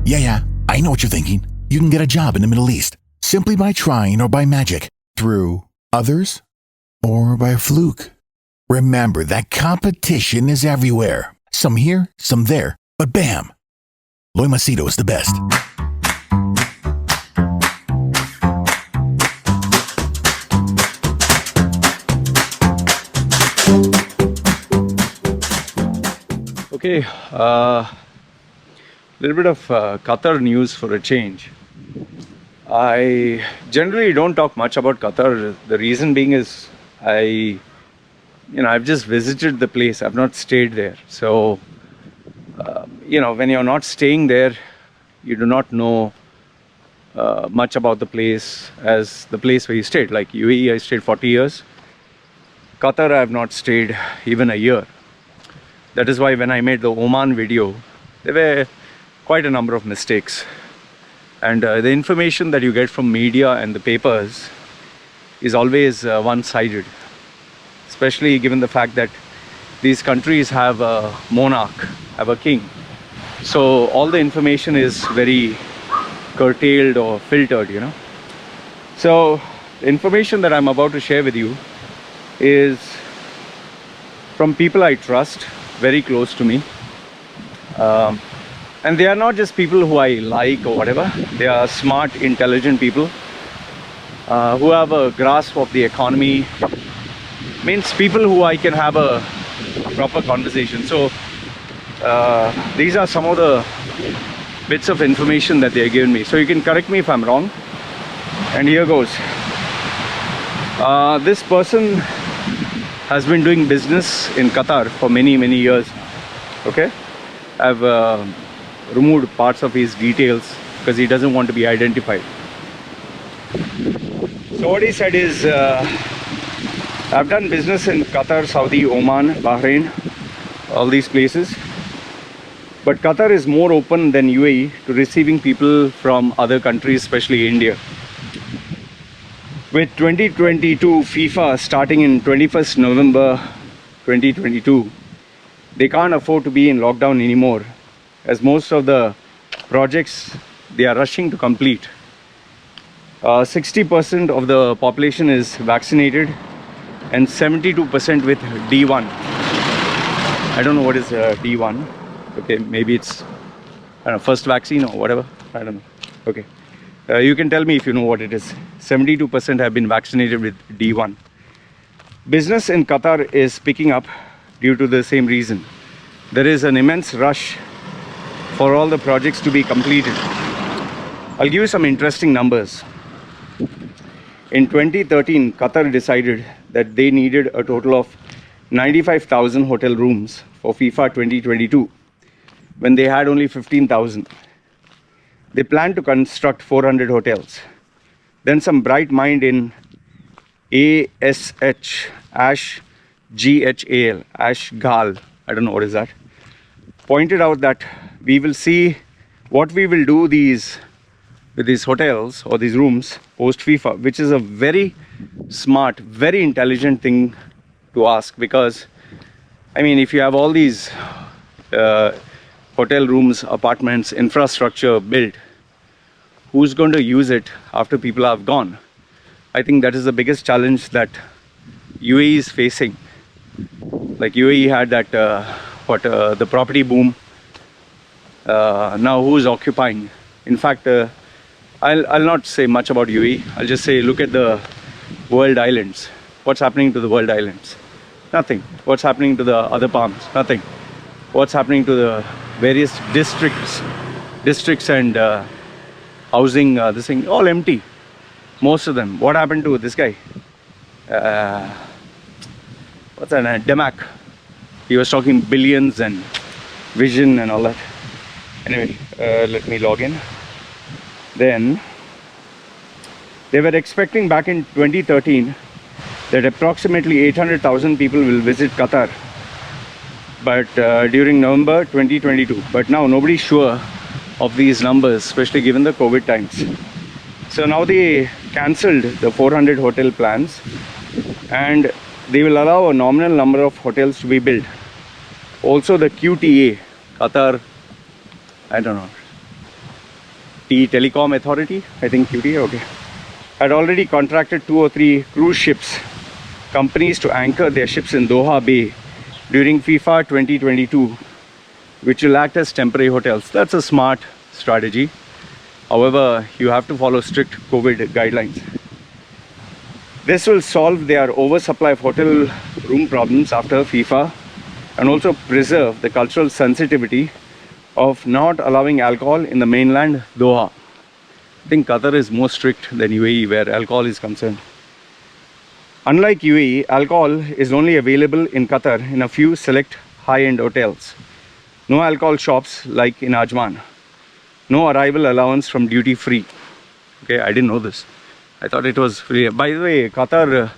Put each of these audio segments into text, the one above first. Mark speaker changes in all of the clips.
Speaker 1: Yeah, I know what you're thinking. You can get a job in the Middle East simply by trying or by magic, through others, or by a fluke. Remember that competition is everywhere. Some here, some there, but bam! Loy Macedo is the best.
Speaker 2: Okay, little bit of Qatar news for a change. I generally don't talk much about Qatar. The reason being is I've just visited the place. I've not stayed there. So, when you're not staying there, you do not know much about the place as the place where you stayed. Like UAE, I stayed 40 years. Qatar, I have not stayed even a year. That is why when I made the Oman video, there were quite a number of mistakes. And the information that you get from media and the papers is always one-sided. Especially given the fact that these countries have a monarch, have a king. So all the information is very curtailed or filtered, So the information that I'm about to share with you is from people I trust, very close to me. And they are not just people who I like or whatever. They are smart, intelligent people who have a grasp of the economy. Means people who I can have a proper conversation. So these are some of the bits of information that they are giving me. So you can correct me if I'm wrong. And here goes. This person has been doing business in Qatar for many years. Okay, I've removed parts of his details because he doesn't want to be identified. So what he said is, I've done business in Qatar, Saudi, Oman, Bahrain, all these places. But Qatar is more open than UAE to receiving people from other countries, especially India. With 2022 FIFA starting in 21st November 2022, they can't afford to be in lockdown anymore, as most of the projects they are rushing to complete. 60% of the population is vaccinated and 72% with D1. I don't know what is D1. Okay, maybe it's first vaccine or whatever. I don't know. Okay. You can tell me if you know what it is. 72% have been vaccinated with D1. Business in Qatar is picking up due to the same reason. There is an immense rush for all the projects to be completed. I'll give you some interesting numbers. In 2013, Qatar decided that they needed a total of 95,000 hotel rooms for FIFA 2022, when they had only 15,000. They planned to construct 400 hotels. Then some bright mind in Ashghal, I don't know what is that, pointed out that we will see what we will do with these hotels or these rooms post FIFA, which is a very smart, very intelligent thing to ask, because if you have all these hotel rooms, apartments, infrastructure built, who's going to use it after people have gone? I think that is the biggest challenge that UAE is facing. Like UAE had that the property boom. Now who's occupying? In fact, I'll not say much about UAE. I'll just say look at the world islands. What's happening to the world islands? Nothing. What's happening to the other palms? Nothing. What's happening to the various districts and housing, this thing, all empty, most of them. What happened to this guy? What's that? Demac. He was talking billions and vision and all that. Anyway, let me log in. Then they were expecting back in 2013 that approximately 800,000 people will visit Qatar, but during November 2022. But now nobody's sure of these numbers, especially given the COVID times. So now they cancelled the 400 hotel plans, and they will allow a nominal number of hotels to be built. Also the QTA, Qatar, I don't know, Telecom Authority, I think QT, okay, had already contracted 2 or 3 cruise ships companies to anchor their ships in Doha Bay during FIFA 2022, which will act as temporary hotels. That's a smart strategy. However, you have to follow strict COVID guidelines. This will solve their oversupply of hotel room problems after FIFA and also preserve the cultural sensitivity of not allowing alcohol in the mainland Doha. I think Qatar is more strict than UAE where alcohol is concerned. Unlike UAE, alcohol is only available in Qatar in a few select high-end hotels. No alcohol shops like in Ajman. No arrival allowance from duty free. Okay, I didn't know this. I thought it was free. By the way, Qatar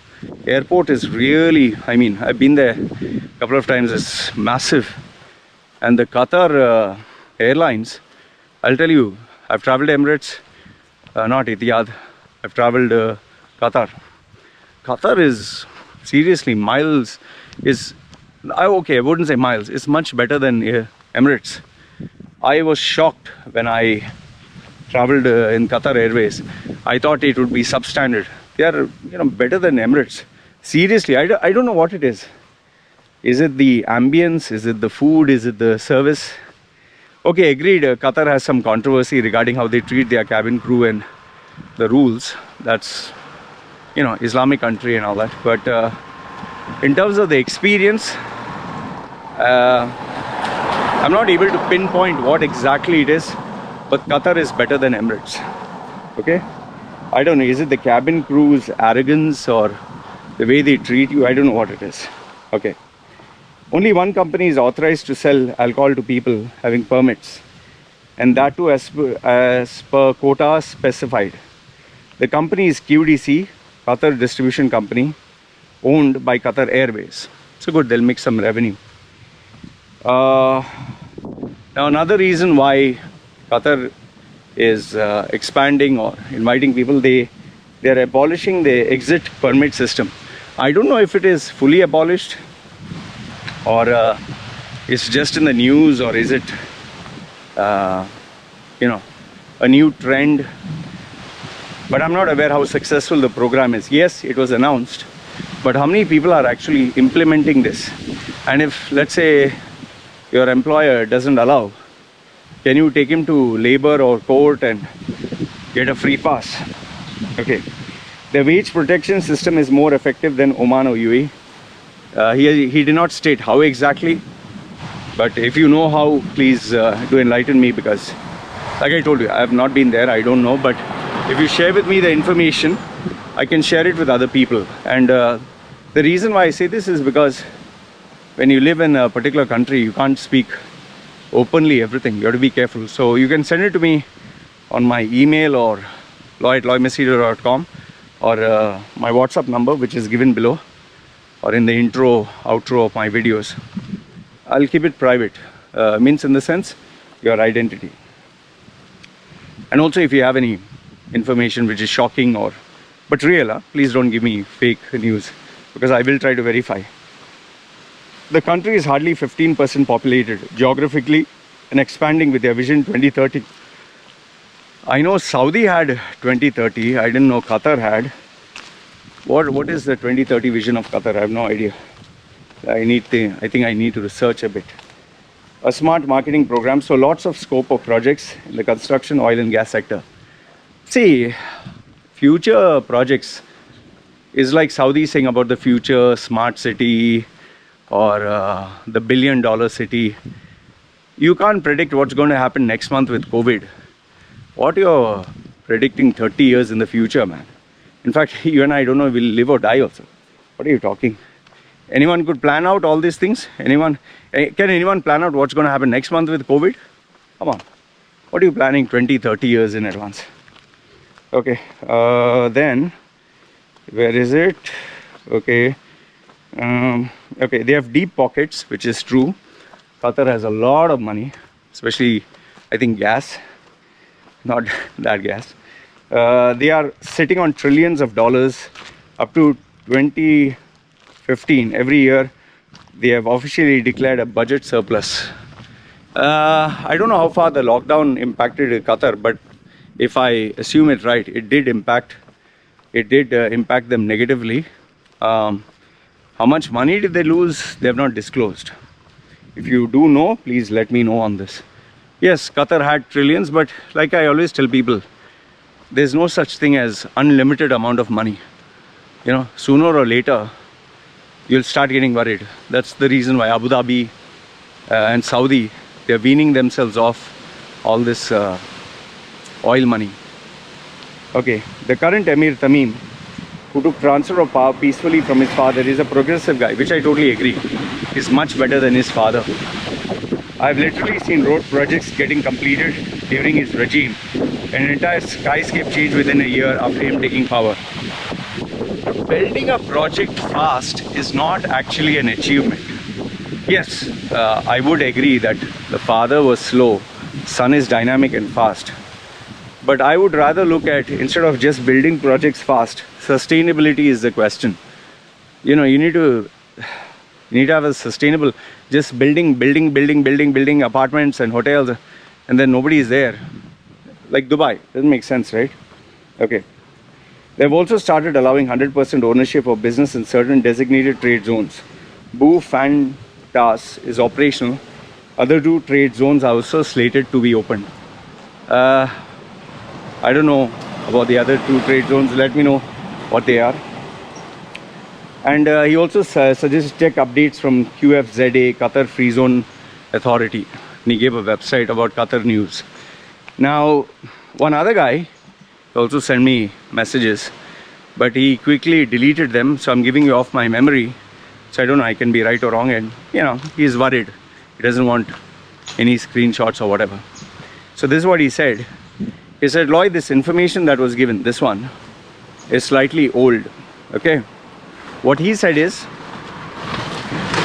Speaker 2: airport is really, I mean, I've been there a couple of times. It's massive. And the Qatar Airlines, I'll tell you, I've traveled Emirates, not Etihad. I've traveled Qatar. Qatar is seriously miles is, okay, I wouldn't say miles. It's much better than Emirates. I was shocked when I traveled in Qatar Airways. I thought it would be substandard. They are, better than Emirates. Seriously, I don't know what it is. Is it the ambience? Is it the food? Is it the service? Okay, agreed. Qatar has some controversy regarding how they treat their cabin crew and the rules. That's, Islamic country and all that. But in terms of the experience, I'm not able to pinpoint what exactly it is, but Qatar is better than Emirates. Okay? I don't know, is it the cabin crew's arrogance or the way they treat you? I don't know what it is. Okay. Only one company is authorized to sell alcohol to people having permits, and that too as per quota specified. The company is QDC, Qatar Distribution Company, owned by Qatar Airways. So good, they'll make some revenue. Now another reason why Qatar is expanding or inviting people, they are abolishing the exit permit system. I don't know if it is fully abolished or it's just in the news, or is it a new trend. But I'm not aware how successful the program is. Yes, it was announced, but how many people are actually implementing this? And if, let's say, your employer doesn't allow, can you take him to labor or court and get a free pass? Okay. The wage protection system is more effective than Oman or UAE. He did not state how exactly, but if you know how, please do enlighten me, because like I told you, I have not been there, I don't know. But if you share with me the information, I can share it with other people. And the reason why I say this is because when you live in a particular country, you can't speak openly everything. You have to be careful. So you can send it to me on my email or loy@loymasido.com, or my WhatsApp number, which is given below, or in the intro, outro of my videos. I'll keep it private. Means in the sense, your identity. And also if you have any information which is shocking but real, please don't give me fake news, because I will try to verify. The country is hardly 15% populated geographically and expanding with their Vision 2030. I know Saudi had 2030. I didn't know Qatar had. What is the 2030 vision of Qatar? I have no idea. I think I need to research a bit. A smart marketing program. So lots of scope of projects in the construction, oil and gas sector. See, future projects is like Saudi saying about the future smart city or the $1 billion city. You can't predict what's going to happen next month with COVID. What you're predicting 30 years in the future, man. In fact, you and I don't know if we'll live or die also. What are you talking? Anyone could plan out all these things? Can anyone plan out what's going to happen next month with COVID? Come on. What are you planning 20, 30 years in advance? Okay. Then, where is it? Okay. Okay, they have deep pockets, which is true. Qatar has a lot of money, especially, I think, gas. Not that gas. They are sitting on trillions of dollars up to 2015. Every year, they have officially declared a budget surplus. I don't know how far the lockdown impacted Qatar, but if I assume it right, it did impact them negatively. How much money did they lose? They have not disclosed. If you do know, please let me know on this. Yes, Qatar had trillions, but like I always tell people, there's no such thing as unlimited amount of money. You know, sooner or later, you'll start getting worried. That's the reason why Abu Dhabi and Saudi, they're weaning themselves off all this oil money. Okay, the current Emir Tamim, who took transfer of power peacefully from his father, is a progressive guy, which I totally agree. He's much better than his father. I've literally seen road projects getting completed during his regime. An entire skyscape changed within a year after him taking power. Building a project fast is not actually an achievement. Yes, I would agree that the father was slow, son is dynamic and fast. But I would rather look at, instead of just building projects fast, sustainability is the question. You know, you need to have a sustainable, just building apartments and hotels, and then nobody is there. Like Dubai, doesn't make sense, right? Okay. They've also started allowing 100% ownership of business in certain designated trade zones. Bu Fantas is operational. Other 2 trade zones are also slated to be opened. I don't know about the other 2 trade zones. Let me know what they are. And he also suggests check updates from QFZA, Qatar Free Zone Authority. And he gave a website about Qatar news. Now, one other guy also sent me messages, but he quickly deleted them. So I'm giving you off my memory. So I don't know, I can be right or wrong. And, you know, he's worried. He doesn't want any screenshots or whatever. So this is what he said. He said, Lloyd, this information that was given, this one, is slightly old. Okay. What he said is,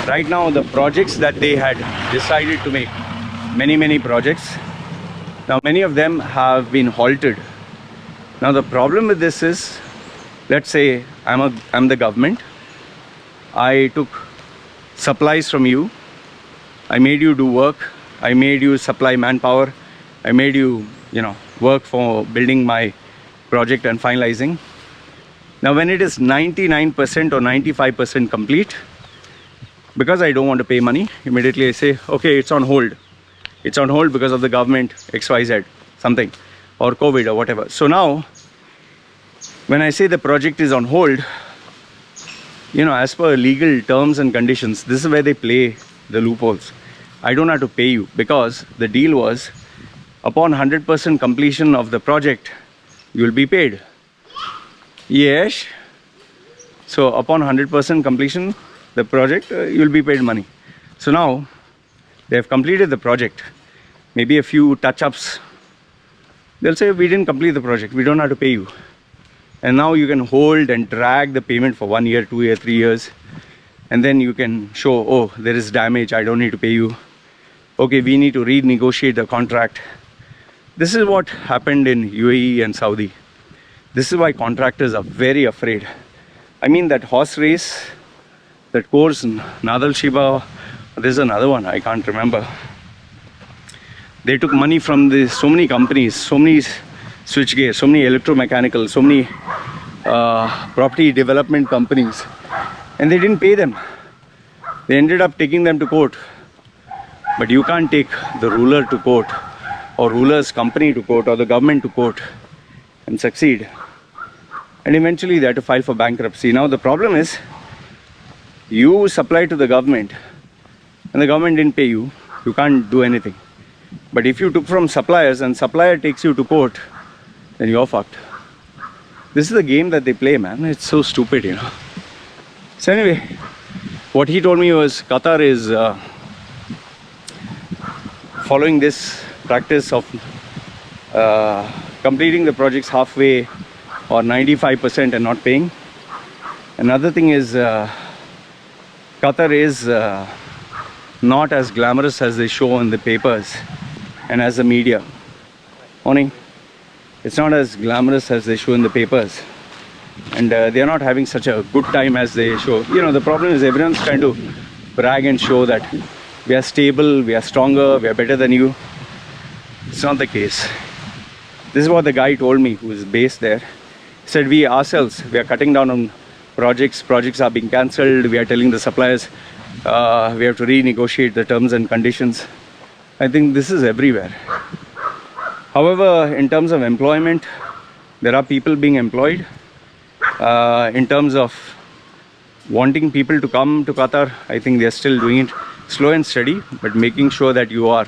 Speaker 2: right now the projects that they had decided to make, many projects, now many of them have been halted. Now the problem with this is, let's say I'm the government, I took supplies from you, I made you do work, I made you supply manpower, I made you, you know, work for building my project and finalizing. Now when it is 99% or 95% complete, because I don't want to pay money, immediately I say, okay, it's on hold. It's on hold because of the government XYZ, something, or COVID or whatever. So now, when I say the project is on hold, you know, as per legal terms and conditions, this is where they play the loopholes. I don't have to pay you because the deal was, upon 100% completion of the project, you will be paid. Yes. So upon 100% completion, the project, you will be paid money. So now, they have completed the project. Maybe a few touch-ups. They'll say, we didn't complete the project. We don't have to pay you. And now you can hold and drag the payment for 1 year, 2 years, 3 years. And then you can show, oh, there is damage. I don't need to pay you. Okay, we need to renegotiate the contract. This is what happened in UAE and Saudi. This is why contractors are very afraid. I mean, that horse race, that course, Nadal Shiba, there's another one, I can't remember. They took money from so many companies, so many switchgear, so many electromechanical, so many property development companies, and they didn't pay them. They ended up taking them to court. But you can't take the ruler to court, or ruler's company to court, or the government to court and succeed. And eventually they had to file for bankruptcy. Now the problem is, you supply to the government and the government didn't pay you, you can't do anything. But if you took from suppliers and supplier takes you to court, then you're fucked. This is the game that they play, man. It's so stupid, you know. So anyway, what he told me was Qatar is following this practice of completing the projects halfway or 95% and not paying. Another thing is Qatar is not as glamorous as they show in the papers and as the media. Morning. It's not as glamorous as they show in the papers, and they're not having such a good time as they show. You know, the problem is everyone's trying to brag and show that we are stable, we are stronger, we are better than you. It's not the case. This is what the guy told me who is based there. He said, we ourselves, we are cutting down on projects. Projects are being cancelled. We are telling the suppliers we have to renegotiate the terms and conditions. I think this is everywhere. However, in terms of employment, there are people being employed. In terms of wanting people to come to Qatar, I think they are still doing it slow and steady, but making sure that you are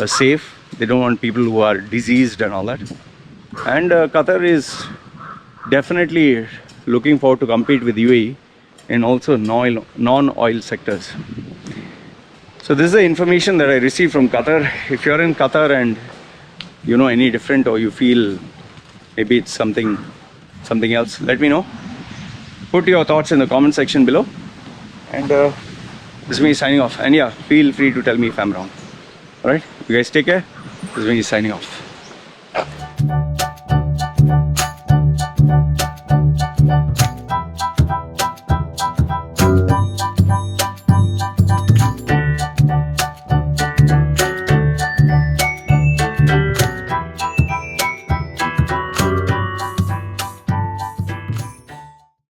Speaker 2: safe. They don't want people who are diseased and all that. And Qatar is definitely looking forward to compete with UAE in also non-oil sectors. So this is the information that I received from Qatar. If you're in Qatar and you know any different, or you feel maybe it's something else, let me know. Put your thoughts in the comment section below. And this is me signing off. And yeah, feel free to tell me if I'm wrong. Alright, you guys take care. This is me signing off.